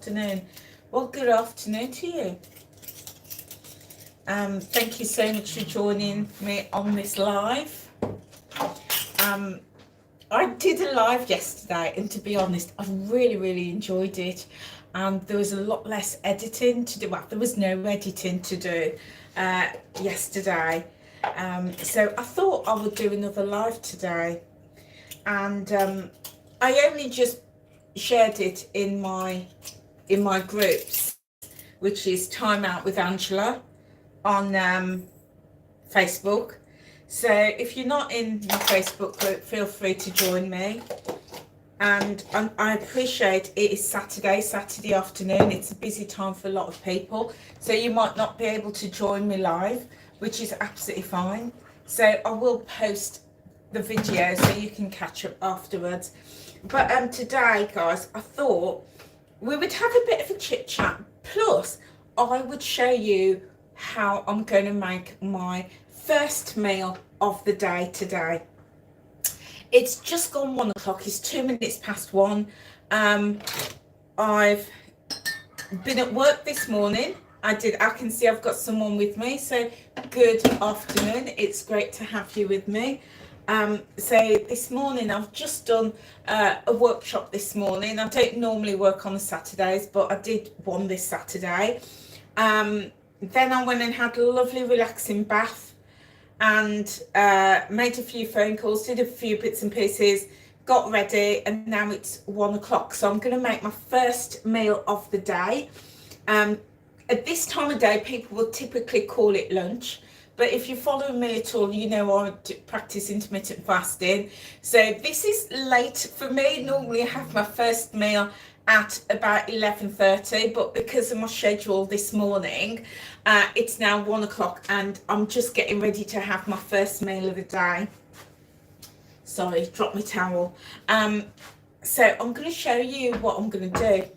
Afternoon. Well, good afternoon to you. Thank you so much for joining me on this live. I did a live yesterday, and to be honest, I really enjoyed it. There was a lot less editing to do. Well, there was no editing to do yesterday. So I thought I would do another live today, and I only just shared it in my groups, which is Time Out with Angela on Facebook. So if you're not in my Facebook group, feel free to join me. And I appreciate it is Saturday afternoon. It's a busy time for a lot of people, so you might not be able to join me live, which is absolutely fine. So I will post the video so you can catch up afterwards. But today, guys, I thought we would have a bit of a chit chat, plus I would show you how I'm going to make my first meal of the day today. It's just gone 1 o'clock, it's 2 minutes past 1. I've been at work this morning. I can see I've got someone with me, so good afternoon. It's great to have you with me. So this morning I've just done a workshop this morning. I don't normally work on the Saturdays, but I did one this Saturday. Then I went and had a lovely relaxing bath and made a few phone calls, did a few bits and pieces, got ready, and now it's 1 o'clock. So I'm going to make my first meal of the day. At this time of day, people will typically call it lunch. But if you follow me at all, you know I practice intermittent fasting. So this is late for me. Normally I have my first meal at about 11:30, but because of my schedule this morning, it's now 1 o'clock and I'm just getting ready to have my first meal of the day. Sorry, dropped my towel. So I'm going to show you what I'm going to do.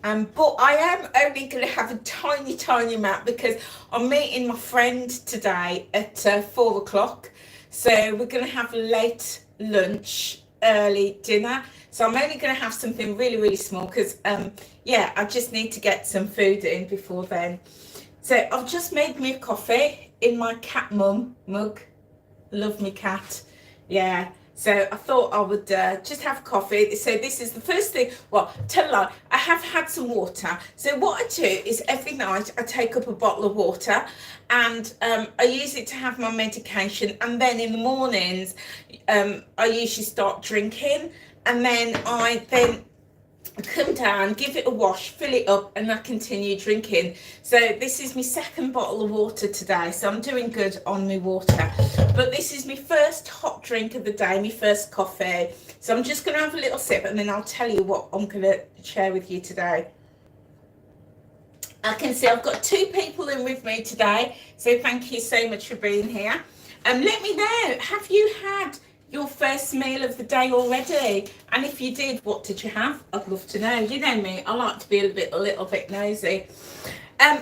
But I am only going to have a tiny amount because I'm meeting my friend today at 4 o'clock. So we're going to have a late lunch, early dinner. So I'm only going to have something really small because, yeah, I just need to get some food in before then. So I've just made me a coffee in my cat mum mug. Love me cat. Yeah. So I thought I would just have coffee. So this is the first thing. Well, tell a lie, I have had some water. So what I do is every night I take up a bottle of water and I use it to have my medication. And then in the mornings, I usually start drinking. And then I come down, give it a wash, fill it up, and I continue drinking. So this is my second bottle of water today, so I'm doing good on my water. But this is my first hot drink of the day, my first coffee. So I'm just going to have a little sip and then I'll tell you what I'm going to share with you today. I can see I've got 2 people in with me today, so thank you so much for being here. Let me know, have you had your first meal of the day already? And if you did, what did you have? I'd love to know. You know me, I like to be a little bit nosy.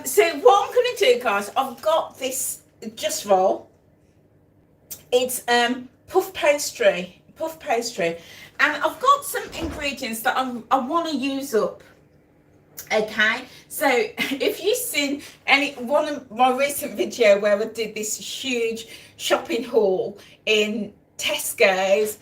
So what I'm going to do, guys, I've got this just roll. It's puff pastry, and I've got some ingredients that I want to use up. Okay, so if you've seen one of my recent video where I did this huge shopping haul in Tesco's,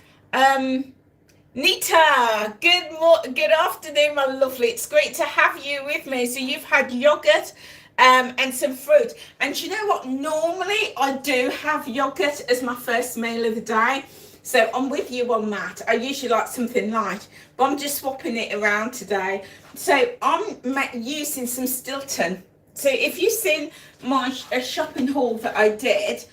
Nita, good afternoon, my lovely. It's great to have you with me. So you've had yogurt and some fruit, and you know what, normally I do have yogurt as my first meal of the day, so I'm with you on that. I usually like something light, but I'm just swapping it around today. So I'm using some Stilton. So if you've seen my shopping haul that I did,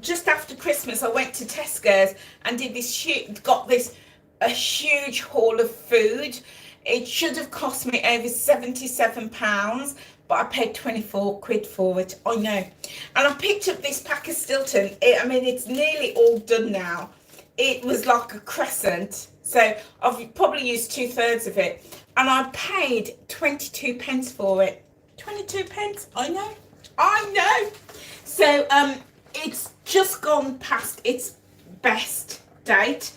just after Christmas, I went to Tesco's and did this a huge haul of food. It should have cost me over £77, but I paid 24 quid for it. I know. And I picked up this pack of Stilton. I mean, it's nearly all done now. It was like a crescent. So I've probably used 2/3 of it. And I paid 22 pence for it. 22 pence? I know. So, it's just gone past its best date.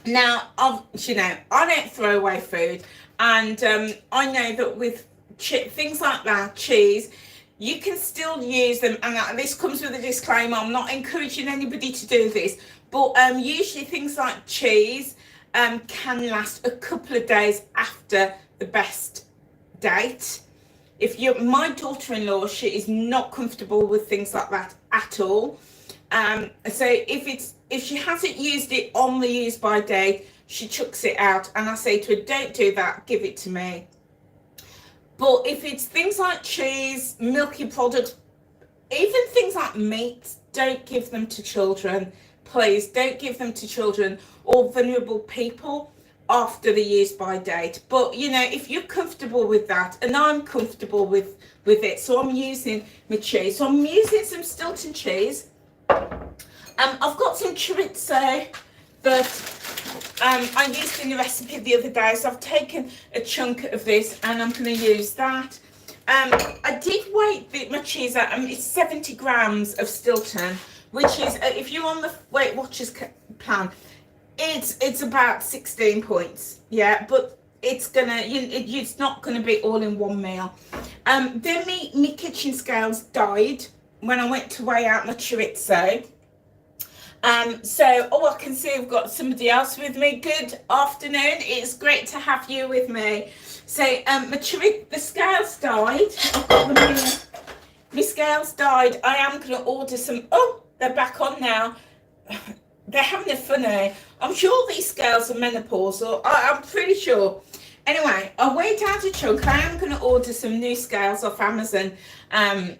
Now, I don't throw away food. And I know that with things like that, cheese, you can still use them. And this comes with a disclaimer, I'm not encouraging anybody to do this, but usually things like cheese can last a couple of days after the best date. If my daughter-in-law, she is not comfortable with things like that at all. So if she hasn't used it on the use by date, she chucks it out, and I say to her, don't do that, give it to me. But if it's things like cheese, milky products, even things like meat, don't give them to children. Please don't give them to children or vulnerable people after the use by date. But you know, if you're comfortable with that, and I'm comfortable with it, so I'm using my cheese. So I'm using some Stilton cheese. I've got some chorizo that I used in the recipe the other day, so I've taken a chunk of this and I'm going to use that. I did weight my cheese out. It's 70 grams of Stilton, which is, if you're on the Weight Watchers plan, it's about 16 points, yeah, but it's not gonna be all in one meal. Then my kitchen scales died when I went to weigh out my chorizo. So I can see I've got somebody else with me. Good afternoon, it's great to have you with me. So the scales died. I've got them here. My scales died. I am going to order some. Oh, they're back on now. They're having a funny. I'm sure these scales are menopausal. I'm pretty sure. Anyway, I weighed out a chunk. I am going to order some new scales off Amazon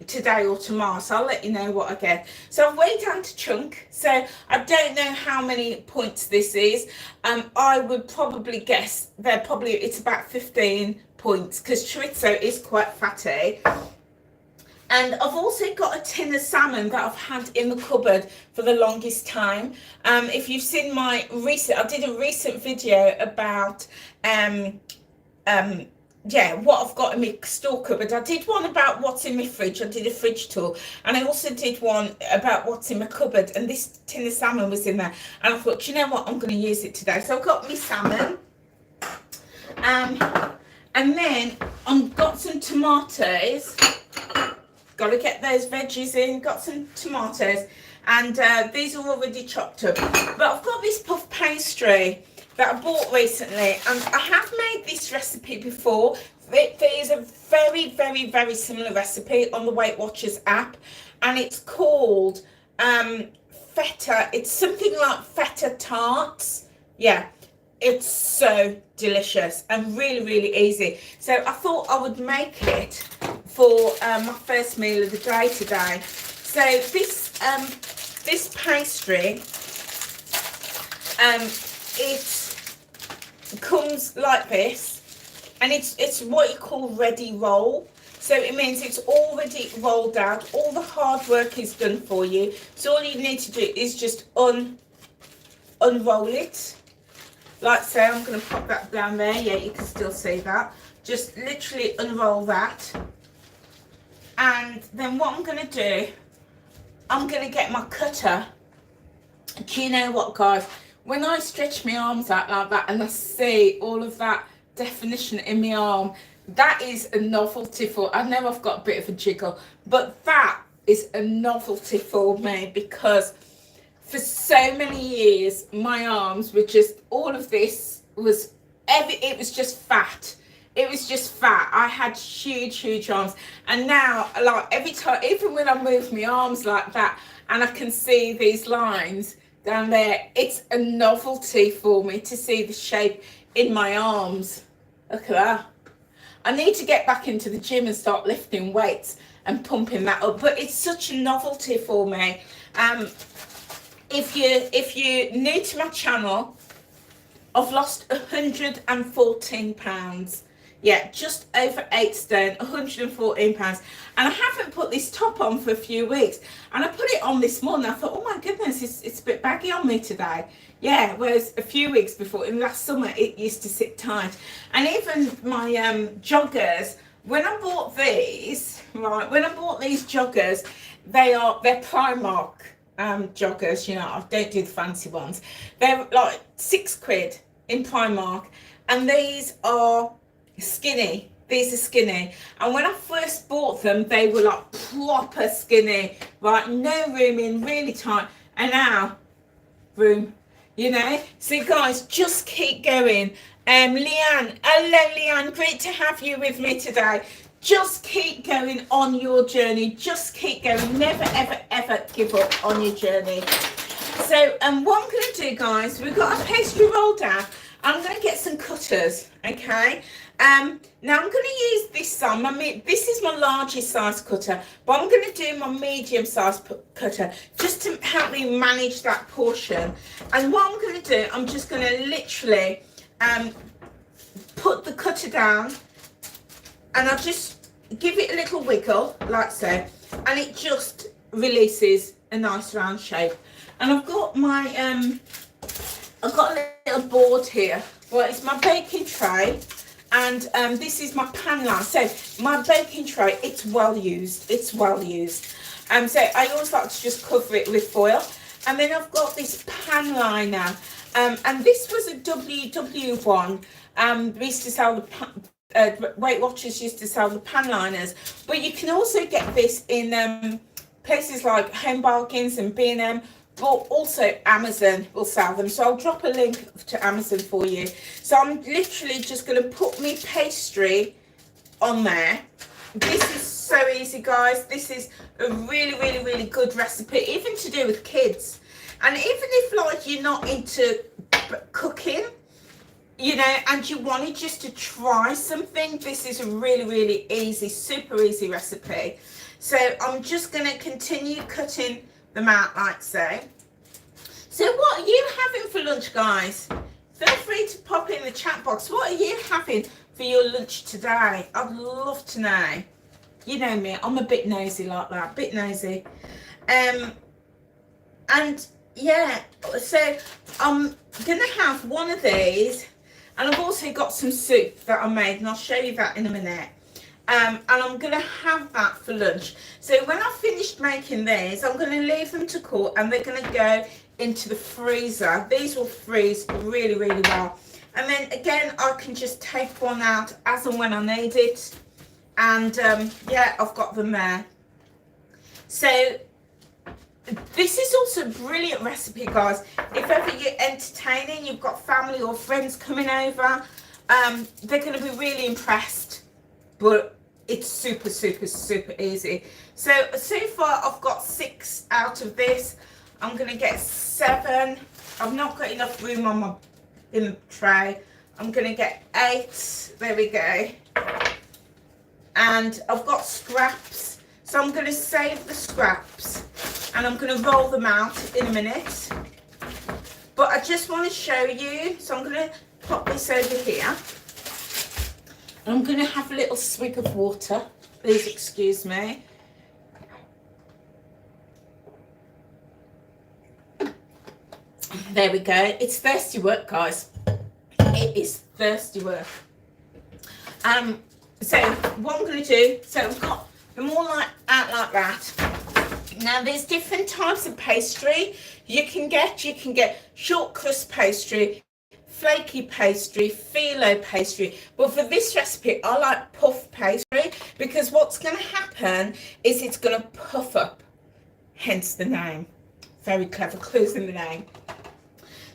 today or tomorrow, so I'll let you know what I get. So I've weighed out a chunk. So I don't know how many points this is. I would probably guess it's about 15 points, because chorizo is quite fatty. And I've also got a tin of salmon that I've had in the cupboard for the longest time. If you've seen I did a recent video about what I've got in my store cupboard. I did one about what's in my fridge. I did a fridge tour, and I also did one about what's in my cupboard, and this tin of salmon was in there, and I thought, you know what, I'm going to use it today. So I've got my salmon, and then I've got some tomatoes. Got to get those veggies in. Got some tomatoes, and these are already chopped up. But I've got this puff pastry that I bought recently, and I have made this recipe before. There is a very, very, very similar recipe on the Weight Watchers app, and it's called feta. It's something like feta tarts. Yeah, it's so delicious and really, really easy. So I thought I would make it for my first meal of the day today. So this pastry, it comes like this, and it's what you call ready roll. So it means it's already rolled out. All the hard work is done for you. So all you need to do is just unroll it. Like so. I'm going to pop that down there. Yeah, you can still see that. Just literally unroll that. And then what I'm going to do, I'm going to get my cutter. Do you know what, guys? When I stretch my arms out like that and I see all of that definition in my arm, that is a novelty for, I know I've got a bit of a jiggle, but that is a novelty for me, because for so many years, my arms were just, all of this was, it was just fat. It was just fat. I had huge, huge arms. And now, like every time, even when I move my arms like that, and I can see these lines down there, it's a novelty for me to see the shape in my arms. Look at that. I need to get back into the gym and start lifting weights and pumping that up. But it's such a novelty for me. If you're new to my channel, I've lost 114 pounds. Yeah, just over 8 stone, 114 pounds. And I haven't put this top on for a few weeks. And I put it on this morning. I thought, oh my goodness, it's a bit baggy on me today. Yeah, whereas a few weeks before, in last summer, it used to sit tight. And even my joggers, when I bought these, right, when I bought these joggers, they're Primark joggers, you know, I don't do the fancy ones. They're like £6 in Primark. And these are skinny. These are skinny. And when I first bought them, they were like proper skinny, right? No room in, really tight. And now, room, you know? So guys, just keep going. Leanne, hello Leanne, great to have you with me today. Just keep going on your journey. Just keep going. Never, ever, ever give up on your journey. So, what I'm going to do, guys, we've got a pastry roll down. I'm going to get some cutters, okay? Now I'm going to use this size. This is my largest size cutter, but I'm going to do my medium size cutter just to help me manage that portion. And what I'm going to do, I'm just going to literally put the cutter down, and I'll just give it a little wiggle like so, and it just releases a nice round shape. And I've got my I've got a little board here. Well, it's my baking tray, and this is my pan line. So my baking tray, it's well used. It's well used. So I always like to just cover it with foil. And then I've got this pan liner, and this was a WW one. We used to sell the WeightWatchers used to sell the pan liners, but you can also get this in places like Home Bargains and B&M. But also Amazon will sell them, so I'll drop a link to Amazon for you. So I'm literally just going to put my pastry on there. This is so easy, guys. This is a really, really, really good recipe, even to do with kids. And even if like you're not into cooking, you know, and you wanted just to try something, this is a really, really easy, super easy recipe. So I'm just going to continue cutting them out like so. So what are you having for lunch, guys? Feel free to pop in the chat box. What are you having for your lunch today? I'd love to know. You know me, I'm a bit nosy like that, bit nosy. And yeah, so I'm gonna have one of these, and I've also got some soup that I made, and I'll show you that in a minute. And I'm going to have that for lunch. So when I've finished making these, I'm going to leave them to cool, and they're going to go into the freezer. These will freeze really, really well. And then again, I can just take one out as and when I need it. And yeah, I've got them there. So this is also a brilliant recipe, guys. If ever you're entertaining, you've got family or friends coming over, they're going to be really impressed. But it's super, super, super easy. So far I've got 6 out of this. I'm going to get 7. I've not got enough room on my in the tray. I'm going to get 8. There we go. And I've got scraps. So I'm going to save the scraps, and I'm going to roll them out in a minute. But I just want to show you. So I'm going to pop this over here. I'm going to have a little swig of water. Please excuse me. There we go. It's thirsty work, guys. It is thirsty work. So what I'm going to do, so I've got them all out like that. Now there's different types of pastry you can get. You can get short crust pastry, flaky pastry, phyllo pastry, but for this recipe I like puff pastry, because what's going to happen is it's going to puff up, hence the name. Very clever clues in the name.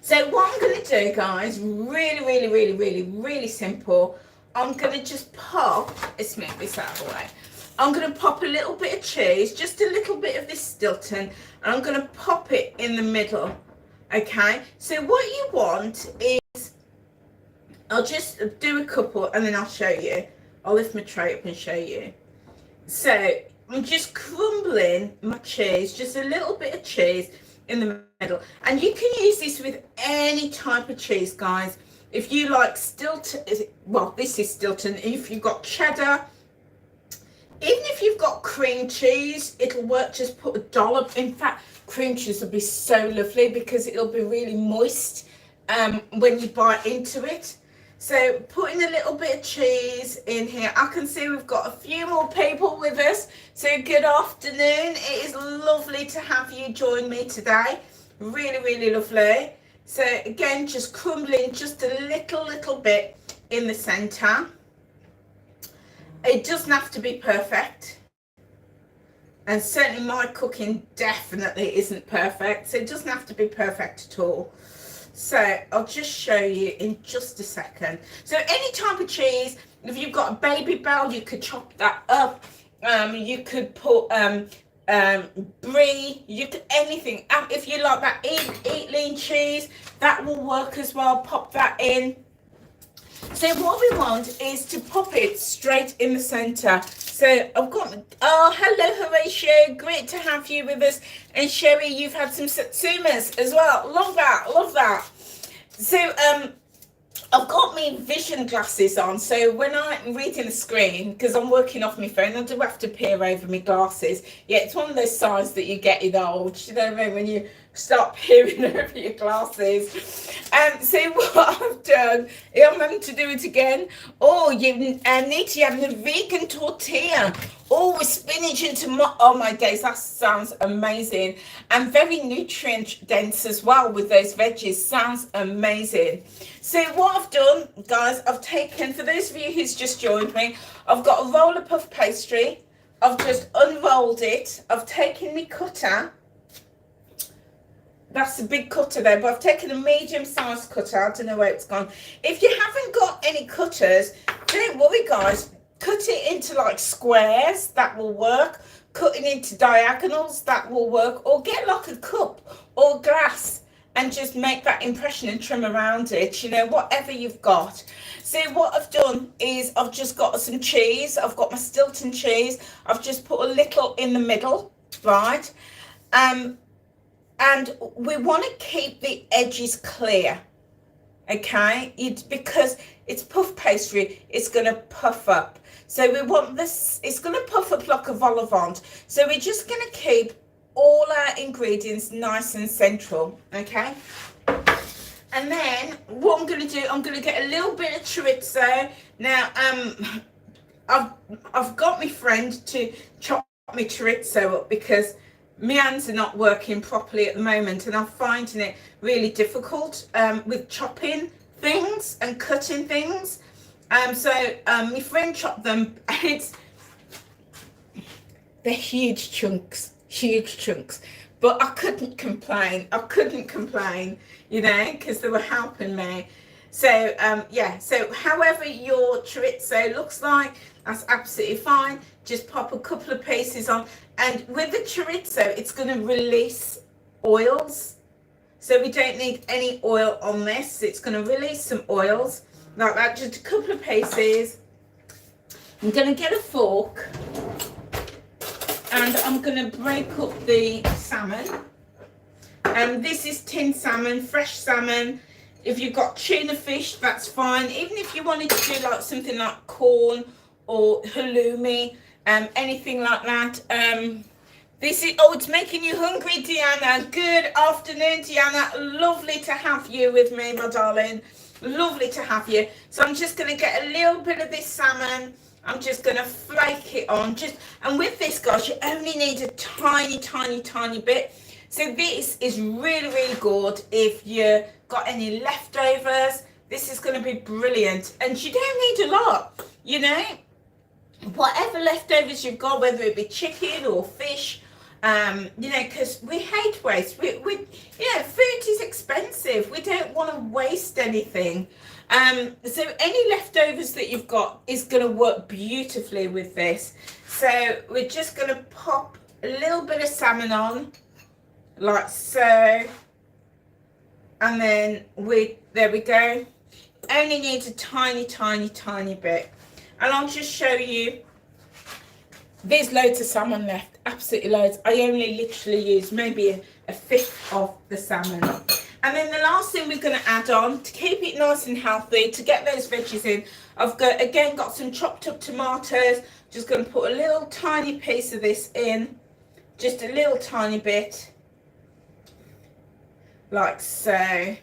So what I'm going to do, guys, really, really, really, really, really simple. I'm going to just pop, let's move this out of the way. I'm going to pop a little bit of cheese, just a little bit of this Stilton, and I'm going to pop it in the middle. Okay, so what you want is, I'll just do a couple and then I'll show you. I'll lift my tray up and show you. So I'm just crumbling my cheese, just a little bit of cheese in the middle. And you can use this with any type of cheese, guys. If you like Stilton, well, this is Stilton. If you've got cheddar, even if you've got cream cheese, it'll work. Just put a dollop. In fact, cream cheese will be so lovely because it'll be really moist when you bite into it. So putting a little bit of cheese in here. I can see we've got a few more people with us. So good afternoon. It is lovely to have you join me today. Really, really lovely. So again, just crumbling just a little bit in the center. It doesn't have to be perfect. And certainly my cooking definitely isn't perfect. So it doesn't have to be perfect at all. So I'll just show you in just a second. So any type of cheese, if you've got a baby bell, you could chop that up. You could put brie, you could anything. If you like that eat lean cheese, that will work as well. Pop that in. So what we want is to pop it straight in the center. So I've got, oh, hello Horatio, great to have you with us. And Sherry, you've had some satsumas as well. Love that, love that. So I've got my vision glasses on, so when I'm reading the screen, because I'm working off my phone, I do have to peer over my glasses. Yeah, it's one of those signs that you get in old, you know what I mean, when you start peering over your glasses. So what I've done, I'm having to do it again. Oh, you need to have a vegan tortilla. Oh, with spinach and tomato. Oh my days, that sounds amazing. And very nutrient dense as well with those veggies. Sounds amazing. So what I've done, guys, I've taken, for those of you who's just joined me, I've got a roll of puff pastry. I've just unrolled it. I've taken my cutter. That's a big cutter there, but I've taken a medium-sized cutter. I don't know where it's gone. If you haven't got any cutters, don't worry, guys. Cut it into like squares, that will work. Cutting into diagonals, that will work. Or get like a cup or glass and just make that impression and trim around it, you know, whatever you've got. So what I've done is I've just got some cheese. I've got my Stilton cheese. I've just put a little in the middle, right? And we want to keep the edges clear, okay? Because it's puff pastry, it's going to puff up. So we want this, it's going to puff up like a vol au vent. So we're just going to keep all our ingredients nice and central, okay? And then what I'm going to do, I'm going to get a little bit of chorizo. Now, I've got my friend to chop my chorizo up because my hands are not working properly at the moment, and I'm finding it really difficult with chopping things and cutting things. So my friend chopped them, and they're huge chunks, but I couldn't complain, you know, because they were helping me. So yeah, so however your chorizo looks like, that's absolutely fine. Just pop a couple of pieces on, and with the chorizo, it's going to release oils. So we don't need any oil on this. It's going to release some oils like that. Just a couple of pieces. I'm going to get a fork, and I'm going to break up the salmon. This is tinned salmon, fresh salmon. If you've got tuna fish, that's fine. Even if you wanted to do like something like corn or halloumi, anything like that. This is, oh, it's making you hungry, Deanna. Good afternoon, Deanna. Lovely to have you with me, my darling. Lovely to have you. So I'm just going to get a little bit of this salmon. I'm just going to flake it on. And with this, guys, you only need a tiny, tiny, tiny bit. So this is really, really good if you got any leftovers. This is going to be brilliant. And you don't need a lot, you know. Whatever leftovers you've got, whether it be chicken or fish, you know, because we hate waste. We you know, food is expensive. We don't want to waste anything. So any leftovers that you've got is going to work beautifully with this. So we're just going to pop a little bit of salmon on, like so, and then there we go. Only needs a tiny, tiny, tiny bit. And I'll just show you, there's loads of salmon left, absolutely loads. I only literally used maybe a fifth of the salmon. And then the last thing we're going to add on, to keep it nice and healthy, to get those veggies in, I've got some chopped up tomatoes. Just going to put a little tiny piece of this in, just a little tiny bit, like so.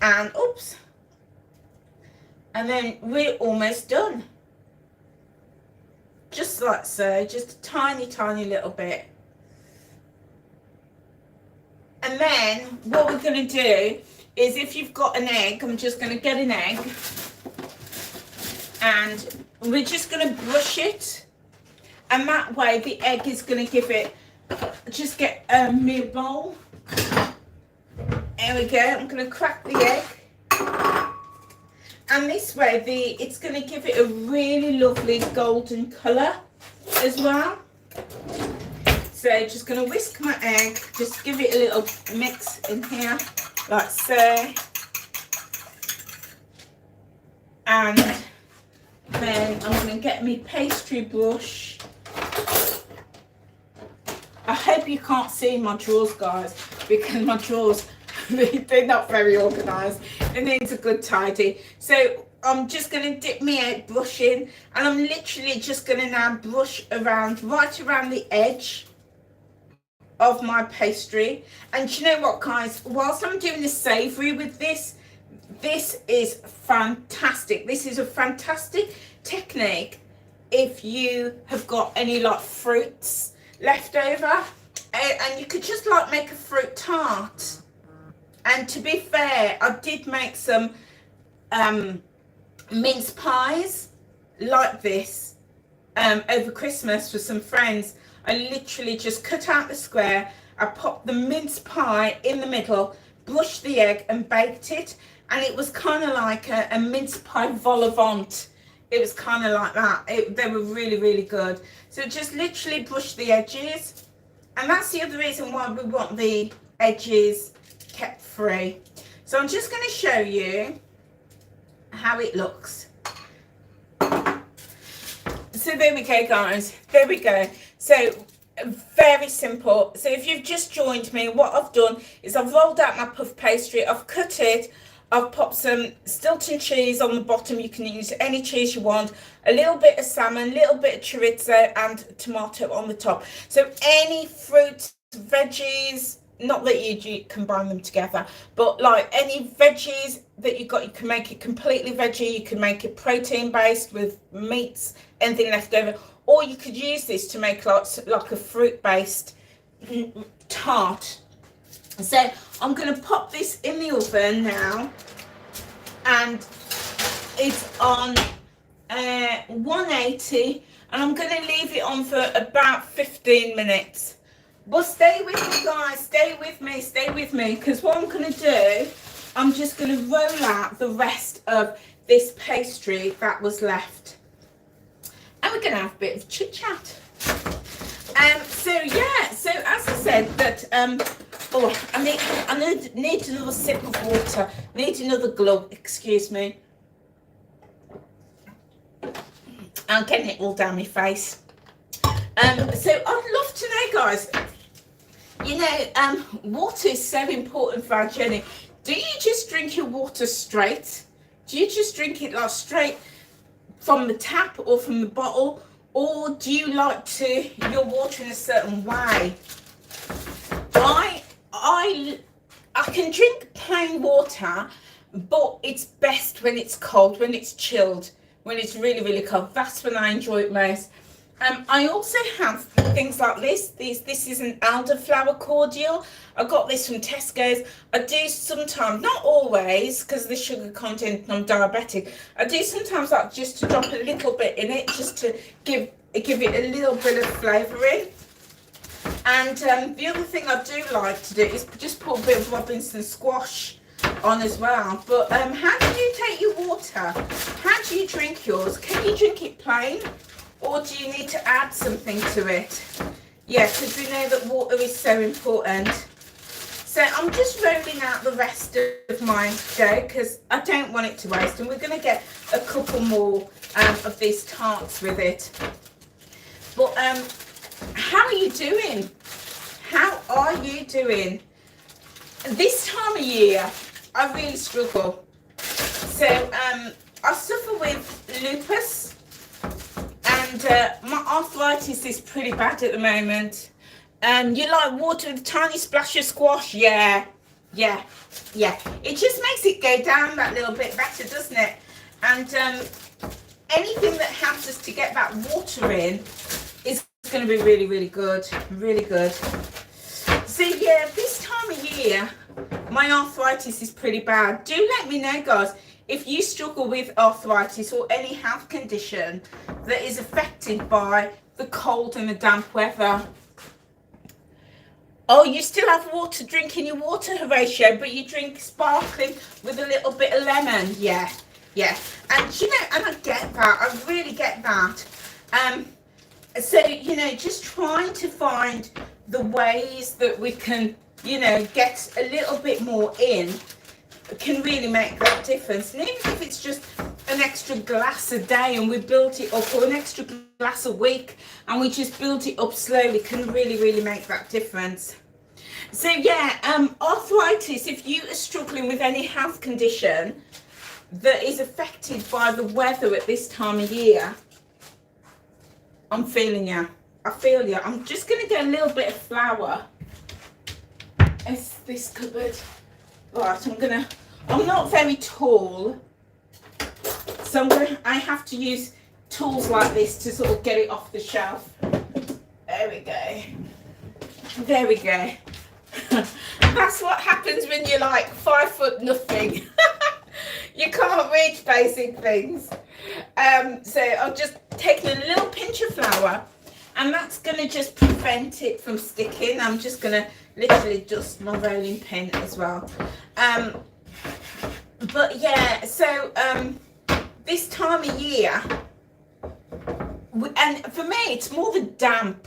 And oops. And then we're almost done. Just like so, just a tiny, tiny little bit. And then what we're going to do is, if you've got an egg, I'm just going to get an egg. and we're just going to brush it, and that way the egg is going to give it, just get me a bowl. There we go. I'm going to crack the egg, and this way it's going to give it a really lovely golden colour as well. So just going to whisk my egg, just give it a little mix in here like so, and then I'm going to get my pastry brush. I hope you can't see my drawers, guys, because my drawers, they're not very organised. It needs a good tidy. So I'm just going to dip my egg brush in, and I'm literally just going to now brush around, right around the edge of my pastry. And you know what, guys, whilst I'm doing the savoury with this is fantastic. This is a fantastic technique if you have got any like fruits left over, and you could just like make a fruit tart. And to be fair, I did make some mince pies like this over Christmas for some friends. I literally just cut out the square, I popped the mince pie in the middle, brushed the egg and baked it, and it was kind of like a mince pie vol au vent. It was kind of like that. They were really, really good. So just literally brush the edges, and that's the other reason why we want the edges kept free. So I'm just going to show you how it looks. So there we go, guys. There we go. So very simple. So if you've just joined me, what I've done is I've rolled out my puff pastry, I've cut it, I've popped some Stilton cheese on the bottom. You can use any cheese you want, a little bit of salmon, a little bit of chorizo, and tomato on the top. So any fruits, veggies, not that you combine them together, but like any veggies that you've got, you can make it completely veggie, you can make it protein based with meats, anything left over, or you could use this to make like a fruit based tart. So I'm going to pop this in the oven now, and it's on 180, and I'm going to leave it on for about 15 minutes. But stay with me, guys, stay with me, because what I'm going to do, I'm just going to roll out the rest of this pastry that was left, and we're going to have a bit of chit chat. So yeah, so as I said that, oh, I need another sip of water, need another glove, excuse me. I'm getting it all down my face. So I'd love to know, guys, you know, water is so important for our journey. Do you just drink your water straight? Do you just drink it like straight from the tap or from the bottle? Or do you like to your water in a certain way? I can drink plain water, but it's best when it's cold, when it's chilled, when it's really, really cold. That's when I enjoy it most. I also have things like this. This is an elderflower cordial. I got this from Tesco's. I do sometimes, not always, because of the sugar content and I'm diabetic. I do sometimes like just to drop a little bit in it, just to give it a little bit of flavouring. And the other thing I do like to do is just put a bit of Robinson squash on as well. But how do you take your water? How do you drink yours? Can you drink it plain? Or do you need to add something to it? Yeah, because we know that water is so important. So I'm just rolling out the rest of my dough because I don't want it to waste. And we're going to get a couple more of these tarts with it. But how are you doing? How are you doing? This time of year, I really struggle. So I suffer with lupus. And my arthritis is pretty bad at the moment. You like water with a tiny splash of squash? Yeah. It just makes it go down that little bit better, doesn't it? And anything that helps us to get that water in is going to be really, really good. Really good. So yeah, this time of year, my arthritis is pretty bad. Do let me know, guys, if you struggle with arthritis or any health condition that is affected by the cold and the damp weather. Oh, you still have water, drink in your water, Horatio, but you drink sparkling with a little bit of lemon. Yeah, yeah. And, you know, and I get that. I really get that. So, you know, just trying to find the ways that we can, you know, get a little bit more in can really make that difference. And even if it's just an extra glass a day and we build it up, or an extra glass a week and we just build it up slowly, can really make that difference. So yeah, arthritis, if you are struggling with any health condition that is affected by the weather at this time of year, I'm feeling you. I feel you. I'm just going to get a little bit of flour. It's this cupboard. Right, I'm not very tall, so I have to use tools like this to sort of get it off the shelf. There we go. There we go. That's what happens when you're like 5 foot nothing. You can't reach basic things. So I've just taken a little pinch of flour, and that's going to just prevent it from sticking. I'm just going to literally dust my rolling pin as well. But yeah, so this time of year, and for me, it's more the damp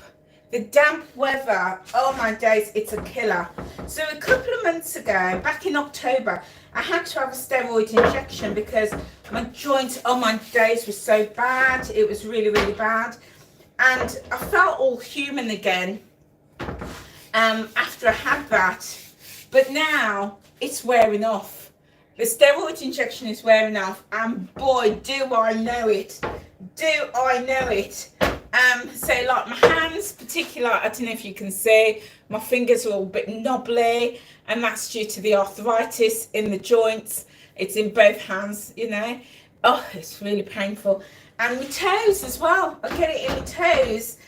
weather. Oh my days, it's a killer. So a couple of months ago, back in October, I had to have a steroid injection because my joints, oh my days, were so bad. It was really bad. And I felt all human again after I had that. But now it's wearing off. The steroid injection is wearing off, and boy, do I know it. Do I know it. So like my hands, particularly, I don't know if you can see, my fingers are all a bit knobbly, and that's due to the arthritis in the joints. It's in both hands, you know. Oh, it's really painful. And my toes as well. I get it in my toes.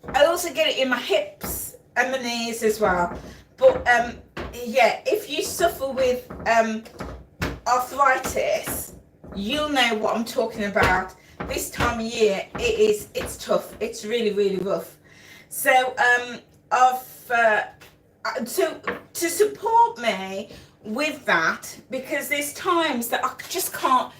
I also get it in my hips and my knees as well. But yeah, if you suffer with arthritis, you'll know what I'm talking about. This time of year, it's tough. It's really rough. So so to support me with that, because there's times that I just can't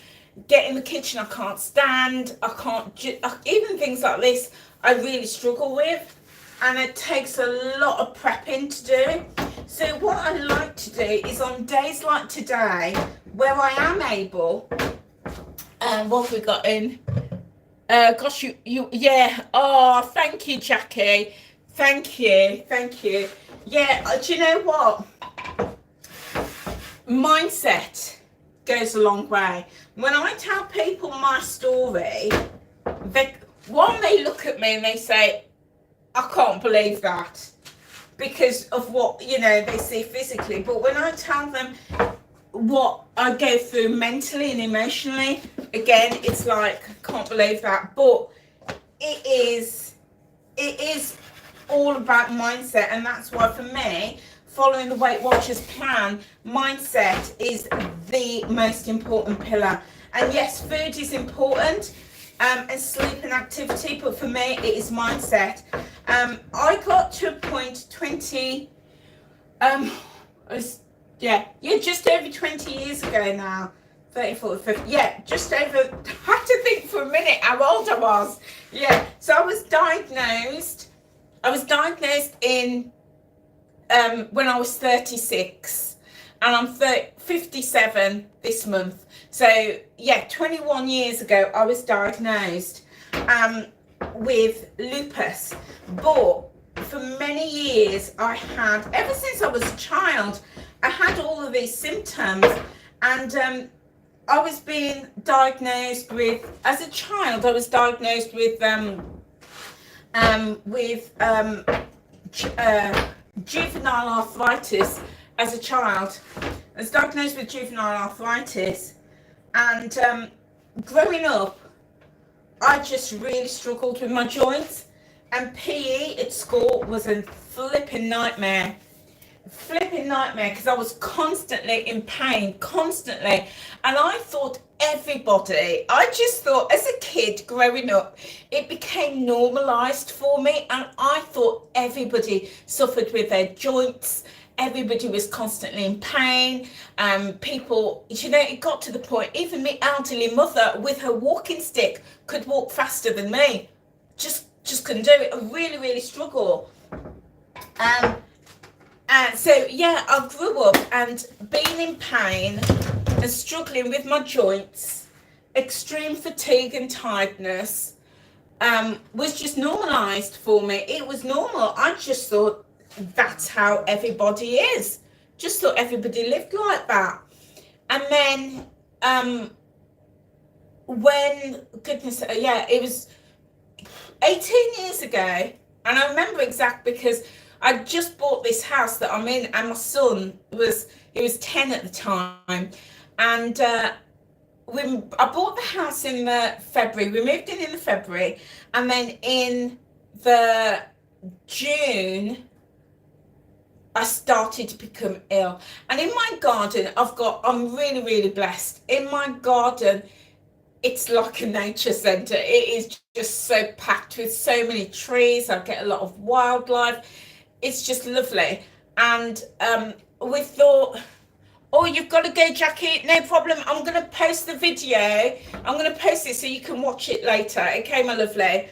get in the kitchen, I can't stand, I can't, even things like this, I really struggle with, and it takes a lot of prepping to do. So what I like to do is on days like today, where I am able, and what have we got in? Gosh, you, yeah. Oh, thank you, Jackie. Thank you. Yeah, do you know what? Mindset goes a long way. When I tell people my story, they look at me and they say, I can't believe that, because of what, you know, they see physically. But when I tell them what I go through mentally and emotionally, again, it's like, I can't believe that. But it is all about mindset, and that's why for me, following the Weight Watchers plan, mindset is the most important pillar. And yes, food is important, and sleep and activity, but for me, it is mindset. I got to a point just over 20 years ago now, 30, 40, 50, yeah, just over, I had to think for a minute how old I was. Yeah, so I was diagnosed in, when I was 36, and I'm 57 this month. So yeah, 21 years ago, I was diagnosed with lupus. But for many years, ever since I was a child, I had all of these symptoms, and I was being diagnosed with, as a child, I was diagnosed with juvenile arthritis as a child. I was diagnosed with juvenile arthritis, and growing up, I just really struggled with my joints, and PE at school was a flipping nightmare, because I was constantly in pain, and I thought everybody, I just thought as a kid growing up, it became normalized for me, and I thought everybody suffered with their joints. Everybody was constantly in pain. People, you know, it got to the point, even my elderly mother with her walking stick could walk faster than me. Just couldn't do it. I really, really struggle. And so, yeah, I grew up and being in pain and struggling with my joints, extreme fatigue and tiredness, was just normalized for me. It was normal. I just thought that's how everybody is. Just thought everybody lived like that. And then, when, goodness, yeah, it was 18 years ago, and I remember exactly because I just bought this house that I'm in, and my son was 10 at the time, and I bought the house in February. We moved in the February, and then in the June I started to become ill. And in my garden, I'm really, really blessed. In my garden, it's like a nature centre. It is just so packed with so many trees. I get a lot of wildlife. It's just lovely. And we thought, oh, you've got to go, Jackie. No problem. I'm going to post the video. I'm going to post it so you can watch it later. Okay, my lovely.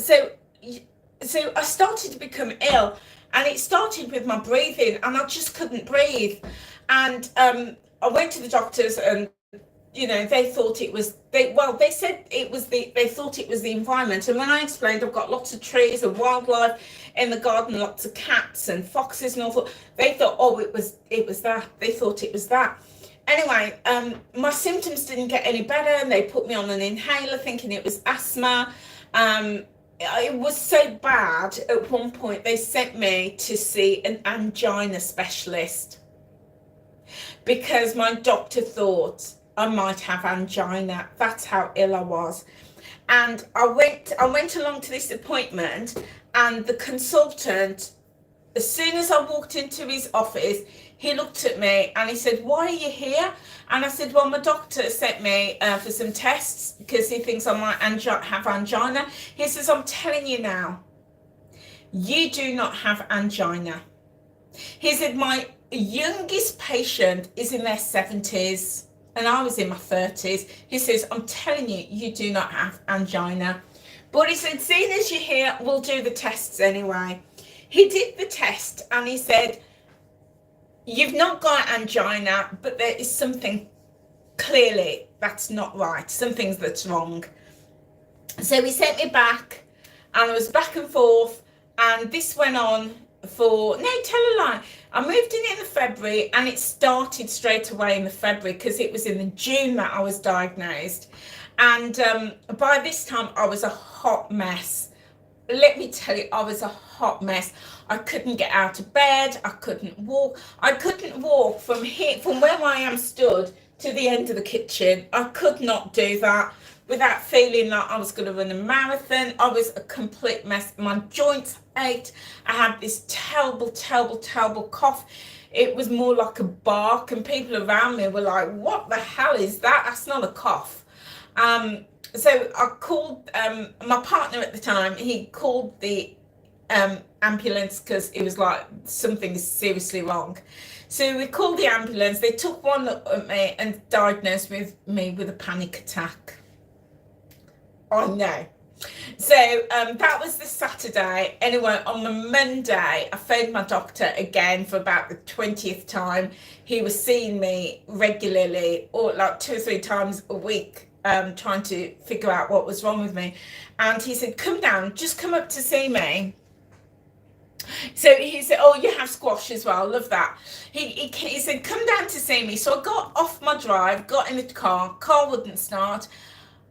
So I started to become ill, and it started with my breathing, and I just couldn't breathe. And I went to the doctors, and you know, they thought it was, they said it was they thought it was the environment. And when I explained I've got lots of trees and wildlife in the garden, lots of cats and foxes and all that, they thought, oh, it was that. They thought it was that. Anyway, my symptoms didn't get any better, and they put me on an inhaler thinking it was asthma. It was so bad at one point they sent me to see an angina specialist because my doctor thought I might have angina. That's how ill I was. And I went along to this appointment, and the consultant, as soon as I walked into his office, he looked at me and he said, why are you here? And I said, well, my doctor sent me for some tests because he thinks I might have angina. He says, I'm telling you now, you do not have angina. He said, my youngest patient is in their 70s. And I was in my 30s. He says, I'm telling you, you do not have angina. But he said, seeing as you're here, we'll do the tests anyway. He did the test, and he said, you've not got angina, but there is something clearly that's not right. Something that's wrong. So he sent me back, and I was back and forth, and this went on for, no, tell a lie. I moved in the February, and it started straight away in the February because it was in the June that I was diagnosed. And by this time I was a hot mess. Let me tell you, I was a hot mess. I couldn't get out of bed. I couldn't walk. I couldn't walk from here, from where I am stood to the end of the kitchen. I could not do that without feeling like I was going to run a marathon. I was a complete mess. My joints ached. I had this terrible, terrible, terrible cough. It was more like a bark, and people around me were like, what the hell is that? That's not a cough. So I called my partner at the time. He called the ambulance because it was like something is seriously wrong. So we called the ambulance. They took one look at me and diagnosed me with a panic attack. I know. So that was the Saturday. Anyway, on the Monday, I phoned my doctor again for about the 20th time. He was seeing me regularly, or like 2 or 3 times a week, trying to figure out what was wrong with me. And he said, come down, just come up to see me. So he said, oh, you have squash as well. Love that. He said, come down to see me. So I got off my drive, got in the car wouldn't start.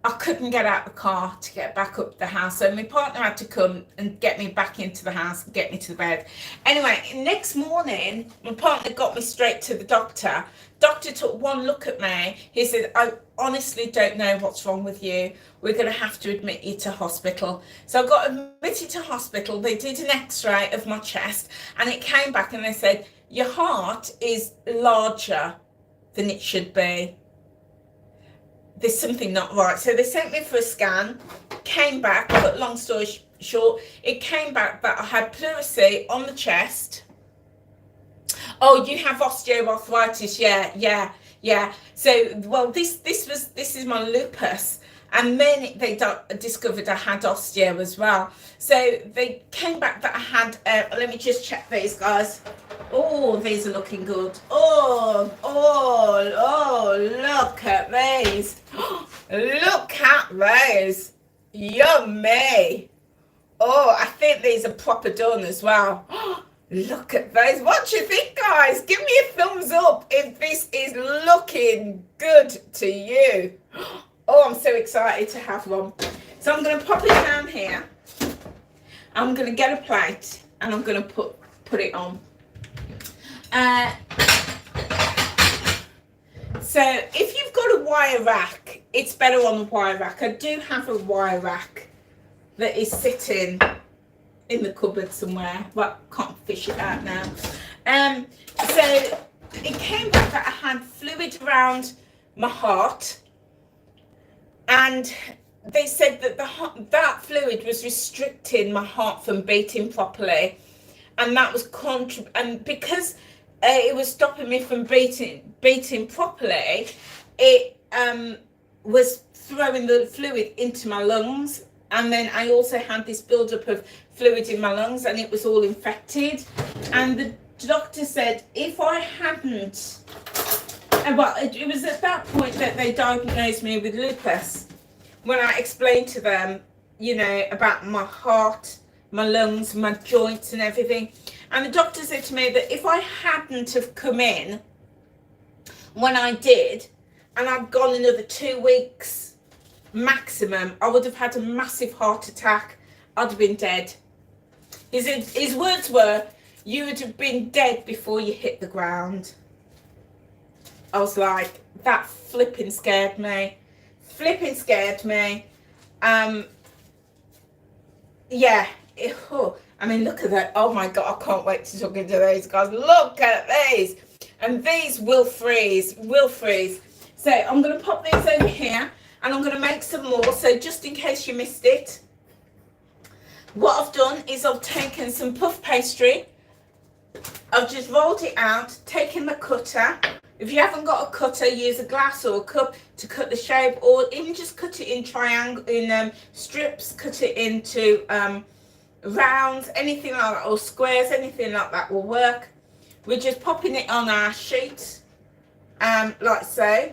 I couldn't get out the car to get back up to the house. So my partner had to come and get me back into the house and get me to the bed. Anyway, next morning, my partner got me straight to the doctor. Doctor took one look at me. He said, I honestly don't know what's wrong with you. We're going to have to admit you to hospital. So I got admitted to hospital. They did an x-ray of my chest, and it came back and they said, your heart is larger than it should be. there's something not right. So they sent me for a scan, came back, cut long story short, it came back that I had pleurisy on the chest. Oh, you have osteoarthritis. Yeah. So, well, this is my lupus. And then they discovered I had osteo as well. So they came back that I had, let me just check these, guys. Oh, these are looking good. Oh, look at these. Look at those. Yummy. Oh, I think these are proper done as well. Look at those. What do you think, guys? Give me a thumbs up if this is looking good to you. Oh, I'm so excited to have one. So I'm going to pop it down here. I'm going to get a plate and I'm going to put it on. So if you've got a wire rack, it's better on the wire rack. I do have a wire rack that is sitting in the cupboard somewhere, but can't fish it out now. So it came back that I had fluid around my heart. And they said that that fluid was restricting my heart from beating properly, and that was and because it was stopping me from beating properly, it was throwing the fluid into my lungs, and then I also had this buildup of fluid in my lungs, and it was all infected. And the doctor said if I hadn't. Well, it was at that point that they diagnosed me with lupus. When I explained to them, you know, about my heart, my lungs, my joints and everything. And the doctor said to me that if I hadn't have come in when I did, and I'd gone another 2 weeks maximum, I would have had a massive heart attack. I'd have been dead. His words were, you would have been dead before you hit the ground. I was like, that flipping scared me. Yeah. I mean, look at that. Oh my God, I can't wait to talk into those guys. Look at these. And these will freeze. So I'm going to pop these over here and I'm going to make some more. So just in case you missed it, what I've done is I've taken some puff pastry. I've just rolled it out, taken the cutter. If you haven't got a cutter, use a glass or a cup to cut the shape, or even just cut it in strips, cut it into rounds, anything like that, or squares, anything like that will work. We're just popping it on our sheet, like so.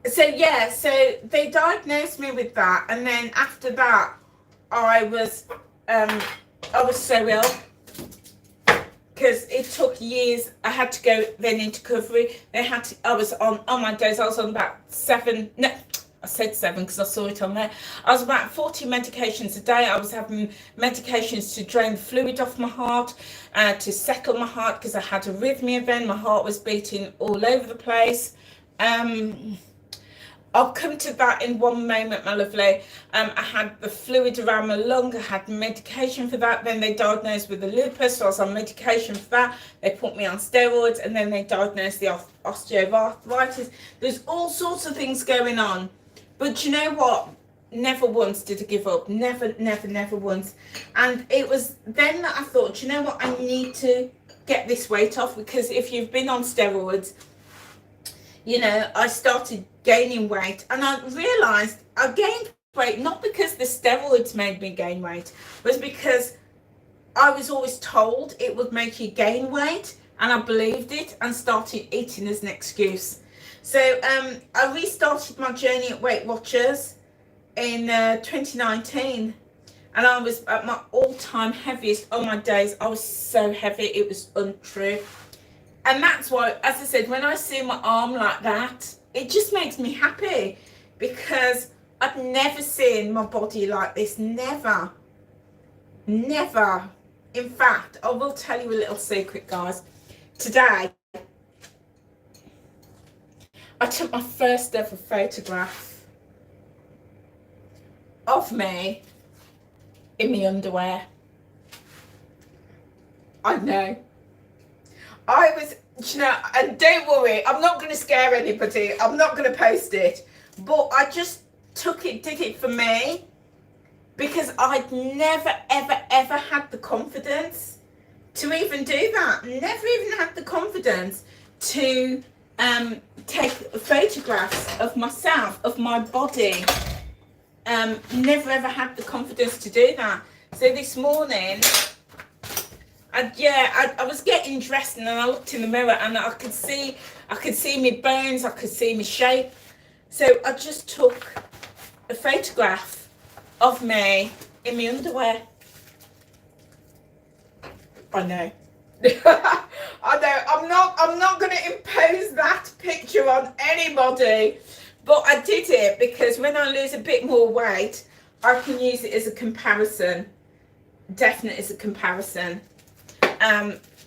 So yeah, so they diagnosed me with that, and then after that, I was so ill. Because it took years. I had to go then into recovery. I was on my days, I was on about 7, no, I said 7 because I saw it on there. I was about 40 medications a day. I was having medications to drain the fluid off my heart, to settle my heart because I had arrhythmia then. My heart was beating all over the place. I'll come to that in one moment, my lovely. I had the fluid around my lung. I had medication for that. Then they diagnosed with the lupus, so I was on medication for that. They put me on steroids, and then they diagnosed the osteoarthritis. There's all sorts of things going on. But you know what? Never once did I give up. Never once. And it was then that I thought, you know what? I need to get this weight off, because if you've been on steroids, you know, I started gaining weight, and I realized I gained weight not because the steroids made me gain weight, it was because I was always told it would make you gain weight, and I believed it and started eating as an excuse. So I restarted my journey at WeightWatchers in 2019, and I was at my all-time heaviest. Oh my days, I was so heavy, it was untrue. And that's why, as I said, when I see my arm like that, it just makes me happy, because I've never seen my body like this. Never. In fact, I will tell you a little secret, guys. Today, I took my first ever photograph of me in my underwear. I know. you know, and don't worry, I'm not going to scare anybody. I'm not going to post it. But I just did it for me, because I'd never, ever, ever had the confidence to even do that. Never even had the confidence to take photographs of myself, of my body. Never, ever had the confidence to do that. So this morning, I was getting dressed, and then I looked in the mirror and I could see my bones, I could see my shape. So I just took a photograph of me in my underwear. I know. I know. I'm not going to impose that picture on anybody, but I did it because when I lose a bit more weight, I can use it as a comparison. Definitely as a comparison.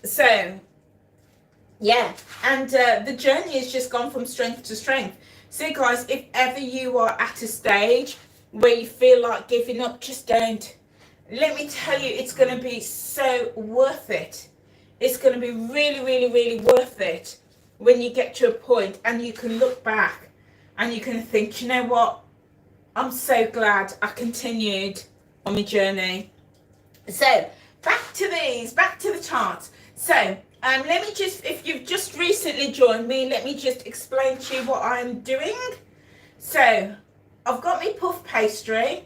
So yeah, and the journey has just gone from strength to strength. So guys, if ever you are at a stage where you feel like giving up, just don't. Let me tell you, it's going to be so worth it. It's going to be really, really, really worth it when you get to a point and you can look back and you can think, you know what, I'm so glad I continued on my journey. So back to the charts. So let me just, if you've just recently joined me, let me just explain to you what I'm doing. So I've got my puff pastry.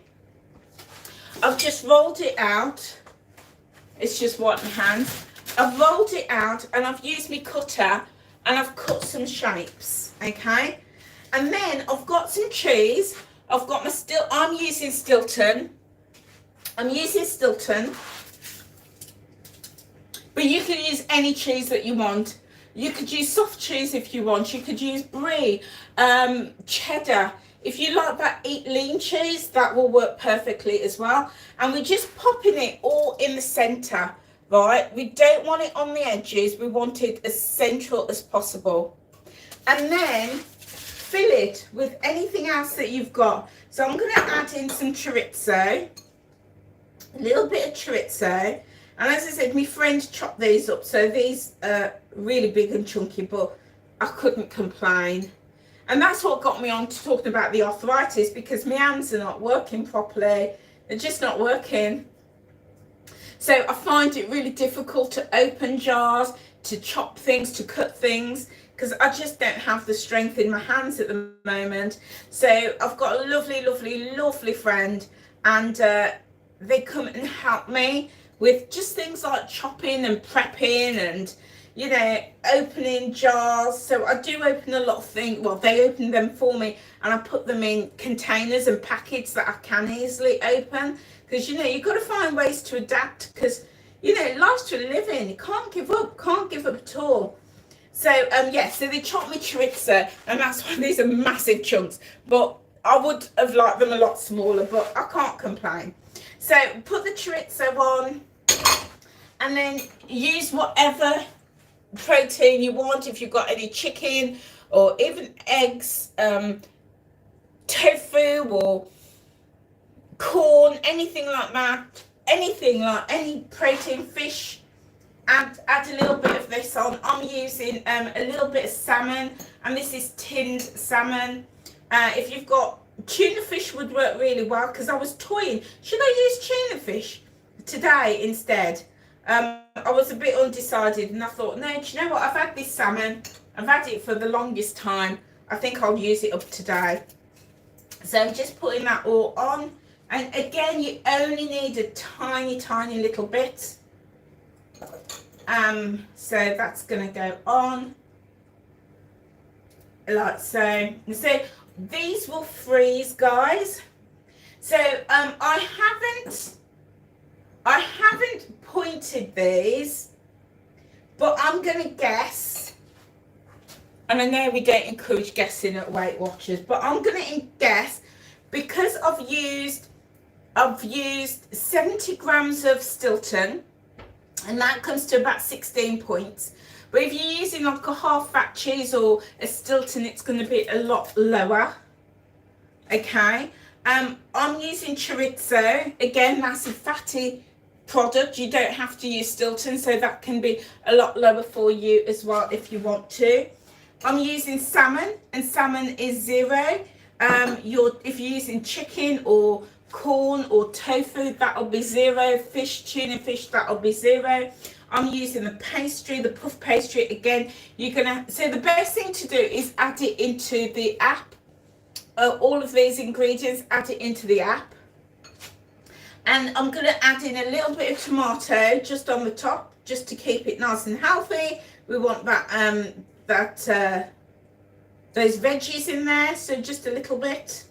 I've just rolled it out. It's just what my hands. I've rolled it out and I've used my cutter and I've cut some shapes, okay? And then I've got some cheese. I've got I'm using Stilton. But you can use any cheese that you want. You could use soft cheese if you want. You could use brie, cheddar. If you like that eat lean cheese, that will work perfectly as well. And we're just popping it all in the center, right? We don't want it on the edges. We want it as central as possible. And then fill it with anything else that you've got. So I'm going to add in some chorizo, a little bit of chorizo. And as I said, my friend chopped these up, so these are really big and chunky, but I couldn't complain. And that's what got me on to talking about the arthritis, because my hands are not working properly. They're just not working. So I find it really difficult to open jars, to chop things, to cut things, because I just don't have the strength in my hands at the moment. So I've got a lovely, lovely, lovely friend, and they come and help me with just things like chopping and prepping and, you know, opening jars. So I do open a lot of things. Well, they open them for me and I put them in containers and packets that I can easily open. Because, you know, you've got to find ways to adapt, because, you know, life's to live in. You can't give up at all. So, yeah, so they chopped me chorizo, and that's why these are massive chunks. But I would have liked them a lot smaller, but I can't complain. So put the chorizo on and then use whatever protein you want. If you've got any chicken or even eggs, tofu or corn, anything like that, any protein, fish, add a little bit of this on. I'm using a little bit of salmon, and this is tinned salmon. If you've got tuna fish, would work really well, because I was toying, should I use tuna fish today instead? I was a bit undecided, and I thought, no, do you know what, I've had this salmon, I've had it for the longest time, I think I'll use it up today. So I'm just putting that all on, and again, you only need a tiny little bit. So that's gonna go on like so. So these will freeze, guys. So I haven't pointed these, but I'm gonna guess, and I know we don't encourage guessing at Weight Watchers, but I'm gonna guess, because I've used 70 grams of Stilton, and that comes to about 16 points. But if you're using like a half fat cheese or a Stilton, it's going to be a lot lower. Okay. I'm using chorizo. Again, that's a fatty product. You don't have to use Stilton, so that can be a lot lower for you as well if you want to. I'm using salmon, and salmon is 0. If you're using chicken or corn or tofu, that'll be 0. Fish, tuna fish, that'll be 0. I'm using the pastry, the puff pastry. Again, so the best thing to do is add it into the app. All of these ingredients, add it into the app. And I'm going to add in a little bit of tomato just on the top, just to keep it nice and healthy. We want that those veggies in there, so just a little bit.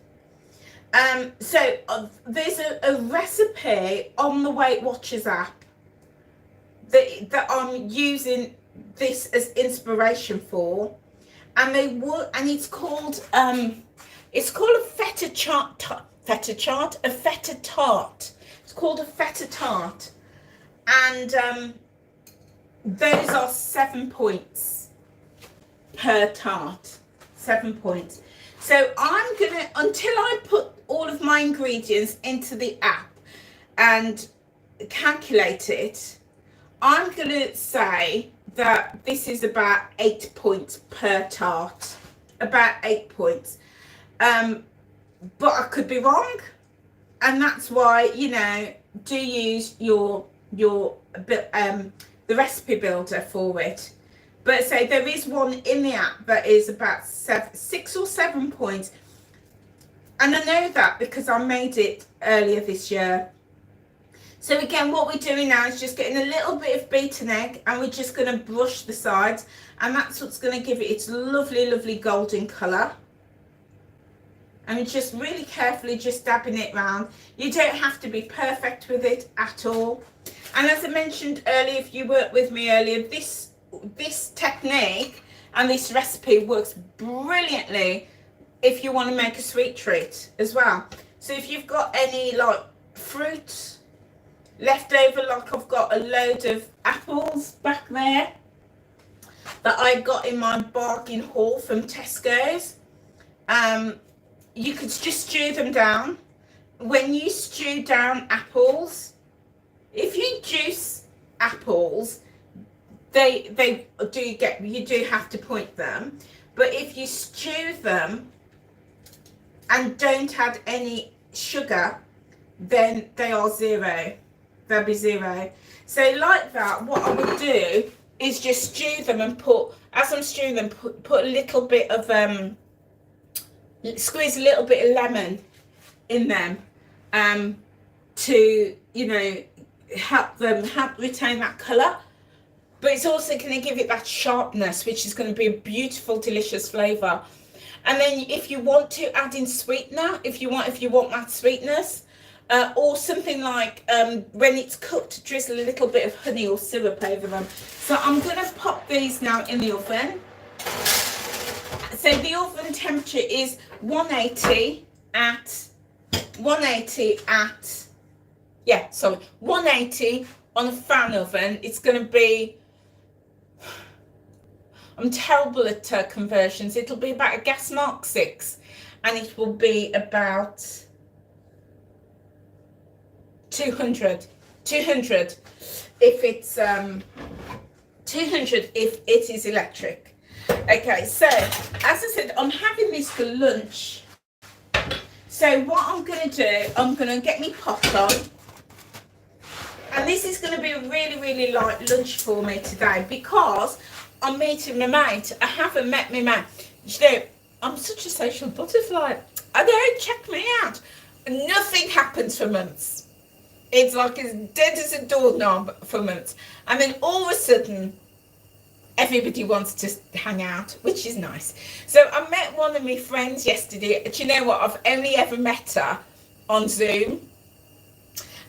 There's a recipe on the WeightWatchers app that I'm using this as inspiration for, and it's called a feta tart. It's called a feta tart, and those are 7 points per tart. 7 points. So I'm gonna, until I put all of my ingredients into the app and calculate it, I'm gonna say that this is about 8 points per tart. About 8 points. But I could be wrong, and that's why, you know, do use the recipe builder for it. But say there is one in the app that is about 6 or 7 points, and I know that because I made it earlier this year. So again, what we're doing now is just getting a little bit of beaten egg, and we're just going to brush the sides, and that's what's going to give it its lovely, lovely golden colour. And we're just really carefully just dabbing it round. You don't have to be perfect with it at all. And as I mentioned earlier, if you worked with me earlier, this technique and this recipe works brilliantly if you want to make a sweet treat as well. So if you've got any like fruit left over, like I've got a load of apples back there that I got in my bargain haul from Tesco's, you could just stew them down. When you stew down apples, if you juice apples, you do have to point them, but if you stew them and don't add any sugar, then they are 0. They'll be 0. So like that, what I would do is just stew them and as I'm stewing them, put a little bit of squeeze a little bit of lemon in them, to, you know, help retain that colour. But it's also going to give it that sharpness, which is going to be a beautiful, delicious flavour. And then if you want to add in sweetener, if you want that sweetness, or something like when it's cooked, drizzle a little bit of honey or syrup over them. So I'm going to pop these now in the oven. So the oven temperature is 180 on a fan oven. It's going to be, I'm terrible at conversions. It'll be about a gas mark 6, and it will be about 200 if it's 200 if it is electric. Okay, so as I said, I'm having this for lunch. So what I'm going to do, I'm going to get me popcorn, and this is going to be a really, really light lunch for me today because I'm meeting my mate. I haven't met my mate. You know, I'm such a social butterfly. I know, check me out. Nothing happens for months. It's like as dead as a doorknob for months. And then all of a sudden, everybody wants to hang out, which is nice. So I met one of my friends yesterday. Do you know what? I've only ever met her on Zoom.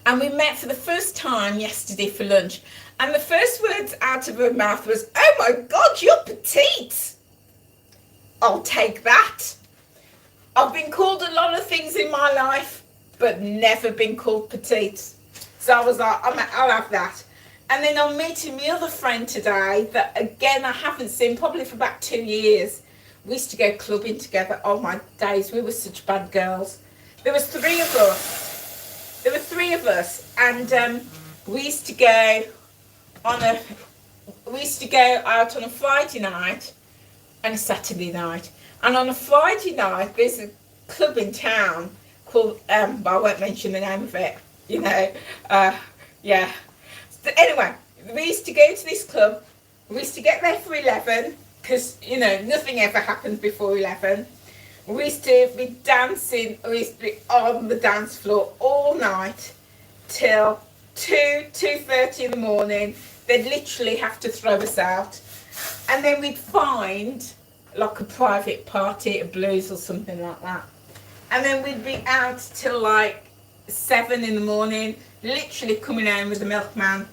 And we met for the first time yesterday for lunch. And the first words out of her mouth was, "Oh my God, you're petite." I'll take that. I've been called a lot of things in my life, but never been called petite. So I was like, I'll have that. And then I'm meeting my other friend today that, again, I haven't seen probably for about 2 years. We used to go clubbing together. Oh, my days, we were such bad girls. There was 3 of us. And we used to go out on a Friday night and a Saturday night. And on a Friday night, there's a club in town called, but I won't mention the name of it, you know. Yeah. So anyway, we used to go to this club. We used to get there for 11 because, you know, nothing ever happens before 11. We used to be dancing, we used to be on the dance floor all night till 2:30 in the morning. They'd literally have to throw us out. And then we'd find like a private party at Blues or something like that. And then we'd be out till like 7 in the morning, literally coming home with the milkman.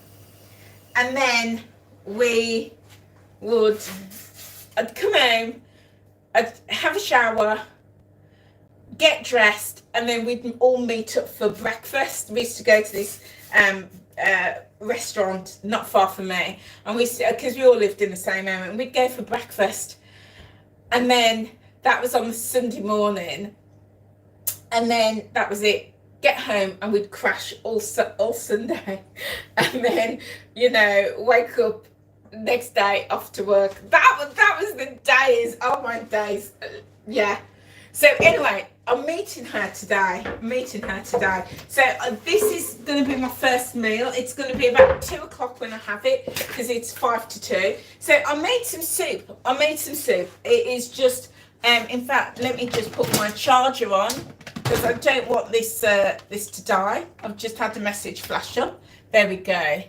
And then I'd come home, I'd have a shower, get dressed, and then we'd all meet up for breakfast. We used to go to this restaurant not far from me, and because we all lived in the same area, and we'd go for breakfast. And then that was on the Sunday morning, and then that was it. Get home and we'd crash all Sunday, and then, you know, wake up next day off to work. That was the days. Oh my days. Yeah. So anyway, I'm meeting her today. So this is going to be my first meal. It's going to be about 2 o'clock when I have it, because it's 1 to 2. So I made some soup. It is just, in fact, let me just put my charger on, because I don't want this to die. I've just had the message flash up. There we go.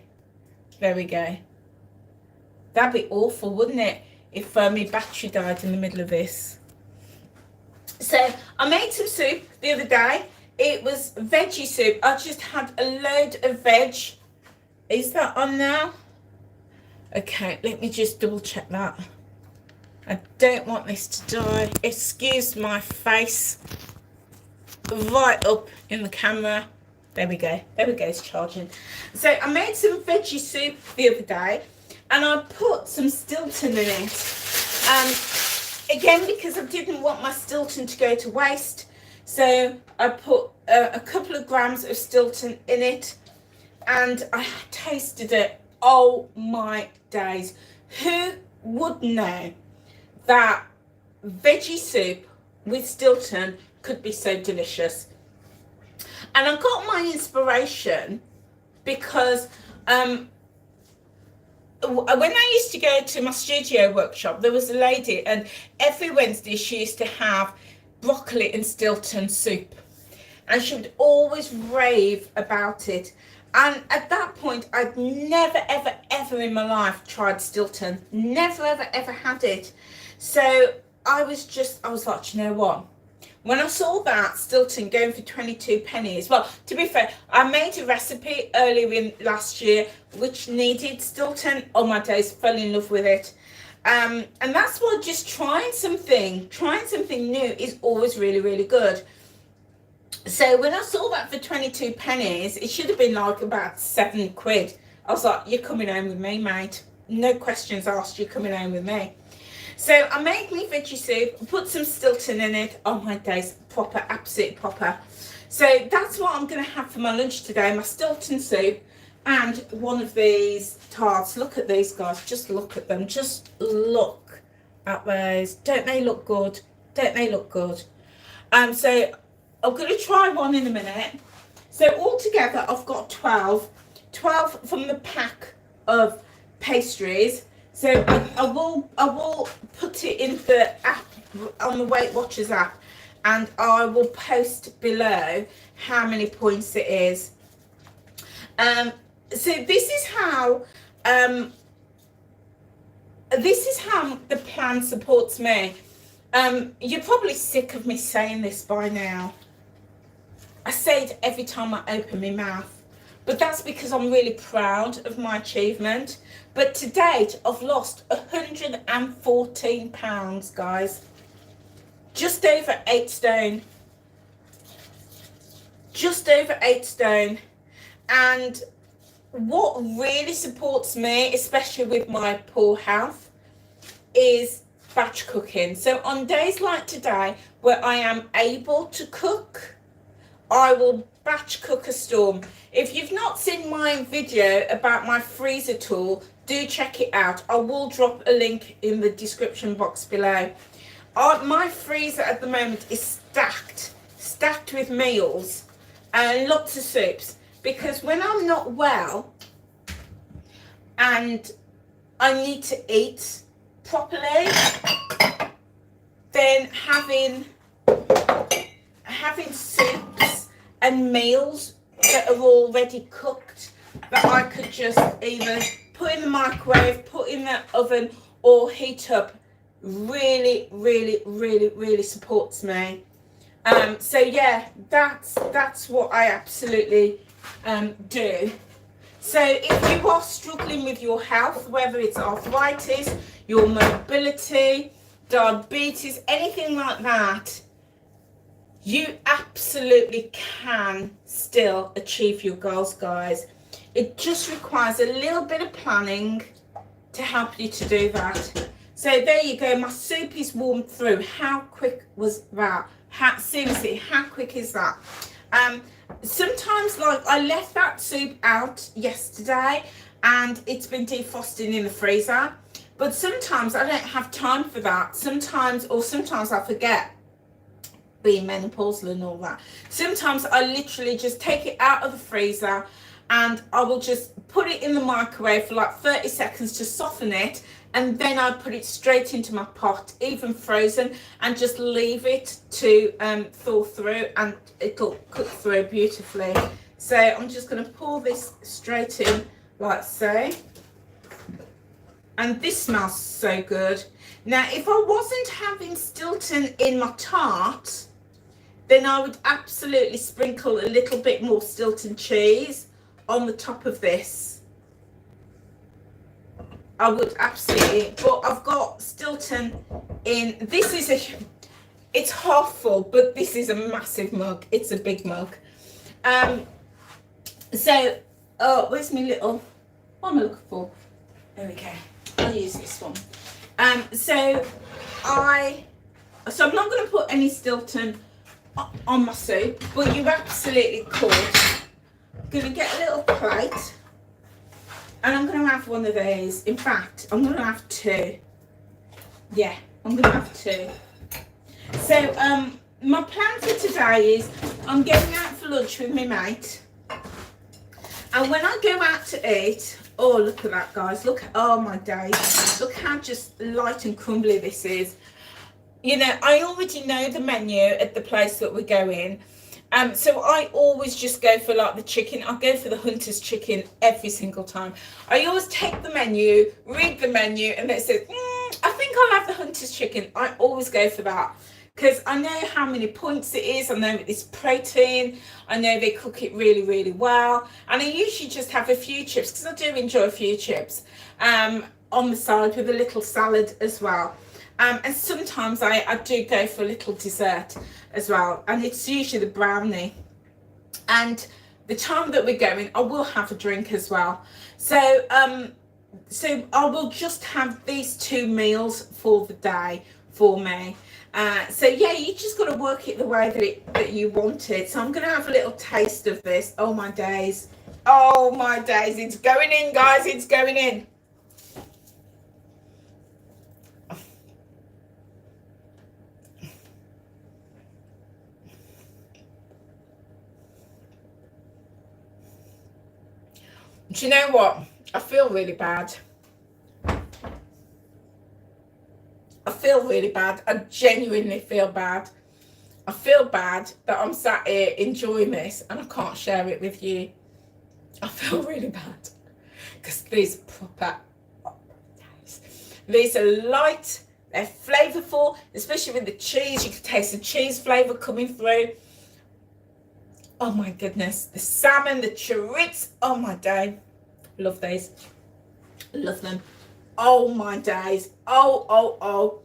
That'd be awful, wouldn't it, if my battery died in the middle of this. So I made some soup the other day. It was veggie soup. I just had a load of veg. Is that on now? Okay, let me just double check that. I don't want this to die. Excuse my face. Right up in the camera. There we go, it's charging. So I made some veggie soup the other day, and I put some Stilton in it. Again, because I didn't want my Stilton to go to waste, so I put a couple of grams of Stilton in it, and I tasted it. Oh my days. Who would know that veggie soup with Stilton could be so delicious? And I got my inspiration because when I used to go to my studio workshop, there was a lady, and every Wednesday she used to have broccoli and Stilton soup, and she would always rave about it. And at that point, I'd never ever in my life tried Stilton, never ever had it. So I was like, you know what, when I saw that Stilton going for 22 pennies, well, to be fair, I made a recipe earlier in last year which needed Stilton. Oh my days, fell in love with it. And that's why just trying something new is always really good. So when I saw that for 22 pennies, it should have been like about £7. I was like, you're coming home with me, mate. No questions asked, you're coming home with me. So I made me veggie soup, put some Stilton in it. Oh my days, proper, absolute proper. So that's what I'm going to have for my lunch today, my Stilton soup and one of these tarts. Look at these, guys, just look at them. Just look at those. Don't they look good? So I'm going to try one in a minute. So altogether, I've got 12 from the pack of pastries. So I will put it in the app, on the WeightWatchers app, and I will post below how many points it is. So this is how the plan supports me. You're probably sick of me saying this by now. I say it every time I open my mouth. But that's because I'm really proud of my achievement. But to date, I've lost 114 pounds, guys. Just over 8 stone. And what really supports me, especially with my poor health, is batch cooking. So on days like today, where I am able to cook, I will batch cook a storm. If you've not seen my video about my freezer tool, do check it out. I will drop a link in the description box below. My freezer at the moment is stacked with meals and lots of soups, because when I'm not well and I need to eat properly, then having soups and meals that are already cooked that I could just either put in the microwave, put in the oven, or heat up really supports me. So yeah, that's what I absolutely do. So if you are struggling with your health, whether it's arthritis, your mobility, diabetes, anything like that, you absolutely can still achieve your goals, guys. It just requires a little bit of planning to help you to do that. So there you go, my soup is warmed through. How quick was that? Seriously, how quick is that? Sometimes, like, I left that soup out yesterday and it's been defrosting in the freezer, but sometimes I don't have time for that. Sometimes I forget, being menopausal and all that. Sometimes I literally just take it out of the freezer and I will just put it in the microwave for like 30 seconds to soften it, and then I put it straight into my pot, even frozen, and just leave it to thaw through, and it'll cook through beautifully. So I'm just going to pour this straight in like so. And this smells so good. Now, if I wasn't having Stilton in my tart, then I would absolutely sprinkle a little bit more Stilton cheese on the top of this. I would absolutely, but I've got Stilton in. This is it's half full, but this is a massive mug. It's a big mug. So, oh, where's my little, what am I looking for? There we go. I'll use this one. So I'm not going to put any Stilton on my soup, but you absolutely could. I'm going to get a little plate, and I'm going to have one of these. In fact, I'm going to have two. Yeah, I'm going to have two. So my plan for today is I'm going out for lunch with my mate, and when I go out to eat, oh, look at that, guys. Look, oh my days. Look how just light and crumbly this is. You know, I already know the menu at the place that we're going. So I always just go for like the chicken. I go for the Hunter's chicken every single time. I always take the menu, read the menu, and it says, I think I'll have the Hunter's chicken. I always go for that, because I know how many points it is. I know it's protein. I know they cook it really well. And I usually just have a few chips, because I do enjoy a few chips on the side with a little salad as well. And sometimes I do go for a little dessert as well. And it's usually the brownie. And the time that we're going, I will have a drink as well. So I will just have these two meals for the day for me. So yeah, you just got to work it the way that you want it. So I'm going to have a little taste of this. Oh my days. Oh my days. It's going in, guys. It's going in. Do you know what? I feel really bad. I feel really bad. I genuinely feel bad. I feel bad that I'm sat here enjoying this and I can't share it with you. I feel really bad because these proper, these are light, they're flavourful, especially with the cheese. You can taste the cheese flavour coming through. Oh my goodness, the salmon, the chorizo, oh my day. Love these. Love them. Oh my days. Oh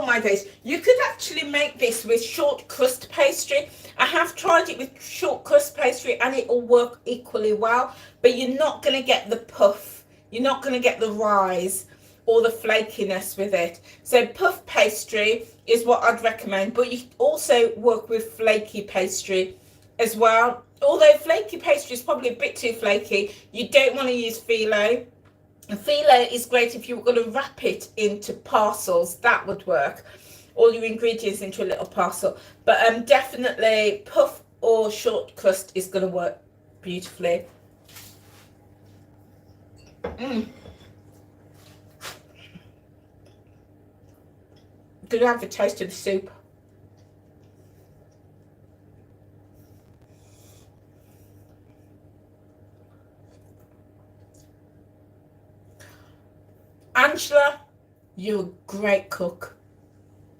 my days. You could actually make this with short crust pastry. I have tried it with short crust pastry and it will work equally well, but you're not going to get the puff. You're not going to get the rise or the flakiness with it. So puff pastry is what I'd recommend, but you also work with flaky pastry as well. Although flaky pastry is probably a bit too flaky, you don't want to use phyllo. Phyllo is great if you were going to wrap it into parcels. That would work. All your ingredients into a little parcel. But definitely puff or short crust is going to work beautifully. Gonna have a taste of the soup. Angela, you're a great cook.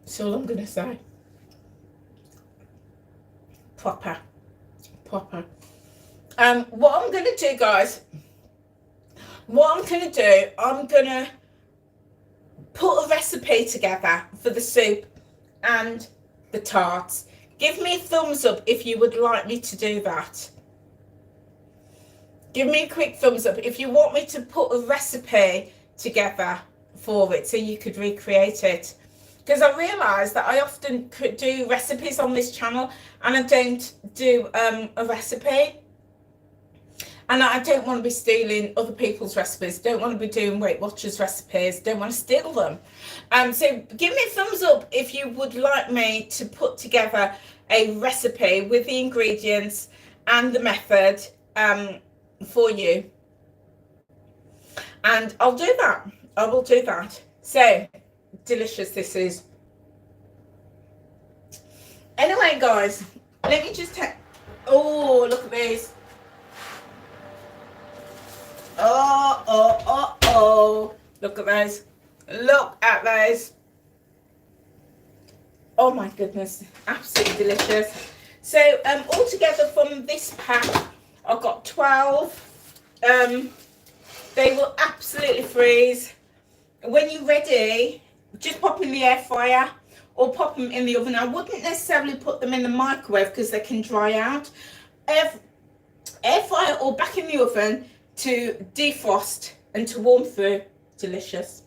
That's all I'm gonna say. Proper. What I'm gonna do, guys, I'm gonna put a recipe together for the soup and the tarts. Give me a thumbs up if you would like me to do that. Give me a quick thumbs up if you want me to put a recipe together for it so you could recreate it. Because I realise that I often do recipes on this channel and I don't do a recipe. And I don't want to be stealing other people's recipes. Don't want to be doing WeightWatchers recipes. Don't want to steal them. So give me a thumbs up if you would like me to put together a recipe with the ingredients and the method for you. And I'll do that. I will do that. So delicious this is. Anyway, guys, let me just take... Oh, look at these. Oh. Look at those. Look at those. Oh my goodness. Absolutely delicious. So altogether from this pack, I've got 12. They will absolutely freeze. When you're ready, just pop in the air fryer or pop them in the oven. I wouldn't necessarily put them in the microwave because they can dry out. Air fryer or back in the oven to defrost and to warm through. Delicious.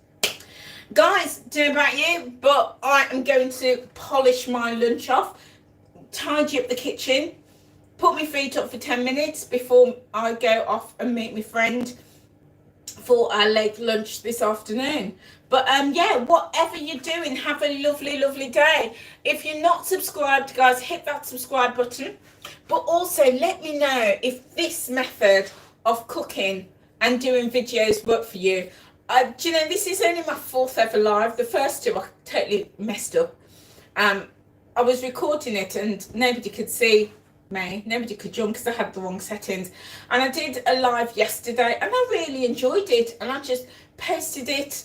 Guys, don't know about you, but I am going to polish my lunch off, tidy up the kitchen, put my feet up for 10 minutes before I go off and meet my friend for our late lunch this afternoon. But yeah, whatever you're doing, have a lovely day. If you're not subscribed, guys, hit that subscribe button. But also let me know if this method of cooking and doing videos work for you. Do you know, this is only my 4th ever live. The first 2 I totally messed up. I was recording it and nobody could see me. Nobody could join because I had the wrong settings. And I did a live yesterday and I really enjoyed it. And I just posted it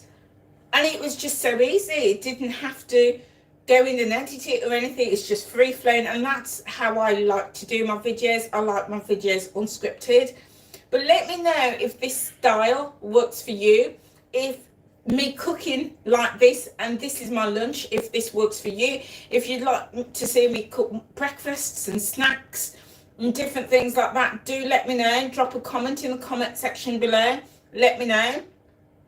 and it was just so easy. It didn't have to go in and edit it or anything. It's just free flowing. And that's how I like to do my videos. I like my videos unscripted. But let me know if this style works for you. If me cooking like this and this is my lunch, if this works for you. If you'd like to see me cook breakfasts and snacks and different things like that, do let me know. Drop a comment in the comment section below. Let me know.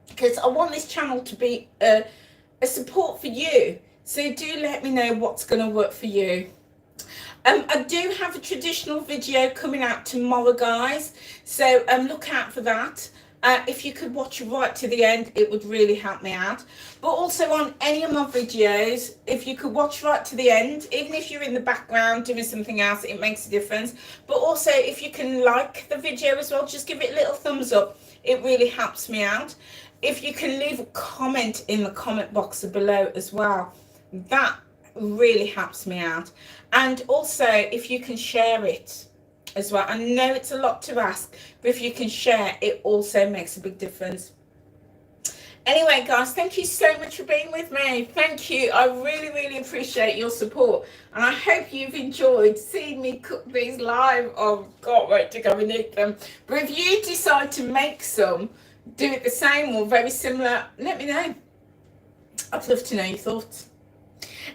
Because I want this channel to be a support for you. So do let me know what's going to work for you. I do have a traditional video coming out tomorrow, guys. So look out for that. If you could watch right to the end, it would really help me out. But also on any of my videos, if you could watch right to the end, even if you're in the background doing something else, it makes a difference. But also if you can like the video as well, just give it a little thumbs up. It really helps me out. If you can leave a comment in the comment box below as well, that really helps me out. And also if you can share it as well. I know it's a lot to ask, but if you can share, it also makes a big difference. Anyway, guys, thank you so much for being with me. Thank you. I really appreciate your support. And I hope you've enjoyed seeing me cook these live. Oh, can't wait to go and eat them. But if you decide to make some, do it the same or very similar, let me know. I'd love to know your thoughts.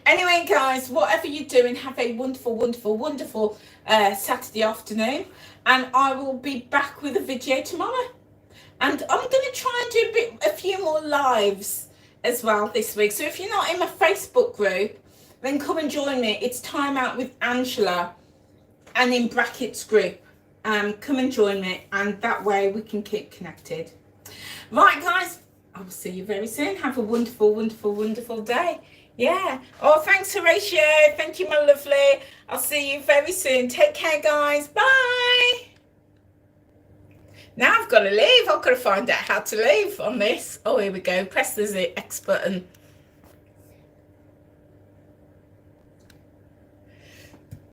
Anyway, guys, whatever you're doing, have a wonderful Saturday afternoon. And I will be back with a video tomorrow. And I'm going to try and do a few more lives as well this week. So if you're not in my Facebook group, then come and join me. It's Time Out with Angela. and in brackets group. Come and join me, and that way we can keep connected. Right, guys, I will see you very soon. Have a wonderful, wonderful, wonderful day. Yeah. Oh, thanks, Horatio. Thank you, my lovely. I'll see you very soon. Take care, guys. Bye. Now I've got to leave. I've got to find out how to leave on this. Oh, here we go. Press the X button.